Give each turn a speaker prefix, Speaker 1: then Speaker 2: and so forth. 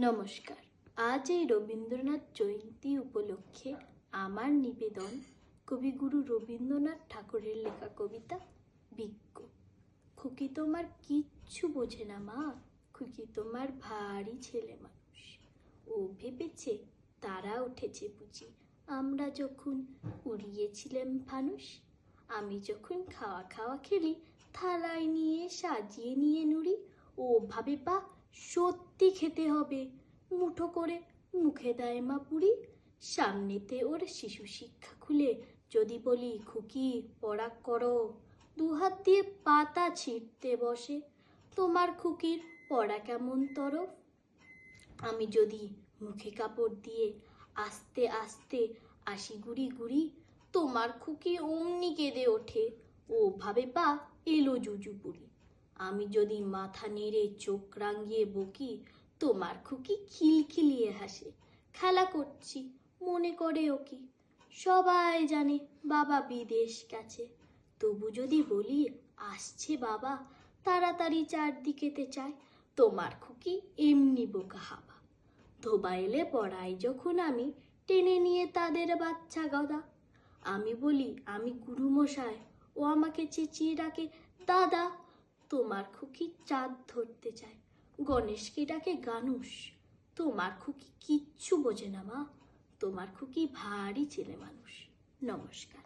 Speaker 1: নমস্কার। আজ এই রবীন্দ্রনাথ জয়ন্তী উপলক্ষে আমার নিবেদন কবিগুরু রবীন্দ্রনাথ ঠাকুরের লেখা কবিতা বিজ্ঞ। খুকি তোমার কিচ্ছু বোঝে না মা, খুকি তোমার ভারী ছেলে মানুষ। ও ভেবেছে তারা উঠেছে বুঝি আমরা যখন উড়িয়েছিলাম ফানুস। আমি যখন খাওয়া খাওয়া খেলি থালায় নিয়ে সাজিয়ে নিয়ে নুড়ি, ও ভাবে পা সত্যি খেতে হবে, মুঠো করে মুখে দেয় মা পুরি। সামনেতে ওর শিশু শিক্ষা খুলে যদি বলি খুকি পড়া করো, দুহাত দিয়ে পাতা ছিঁড়তে বসে। তোমার খুকির পড়া কেমন তরফ? আমি যদি মুখে কাপড় দিয়ে আস্তে আস্তে আসি গুড়ি গুড়ি, তোমার খুকি অমনি কেঁদে ওঠে, ও ভাবে পা এলো জুজুপুরি। আমি যদি মাথা নেড়ে চোখ রাঙিয়ে বকি, তোমার খুকি খিলখিলিয়ে হাসে, খেলা করছি মনে করে ও কি। সবাই জানে বাবা বিদেশ গেছে, তবু যদি বলি আসছে বাবা, তাড়াতাড়ি চারদিকেতে চায়, তোমার খুকি এমনি বোকা হাবা। ধোবা এলে পড়াই যখন আমি টেনে নিয়ে তাদের বাচ্চা গদা, আমি বলি আমি গুরুমশাই, ও আমাকে চেঁচিয়ে ডাকে দাদা। তোমার খুকি চাঁদ ধরতে চায়, গণেশকে ডাকে গানুষ। তোমার খুকি কিচ্ছু বোঝে না মা, তোমার খুকি ভারী ছেলে মানুষ। নমস্কার।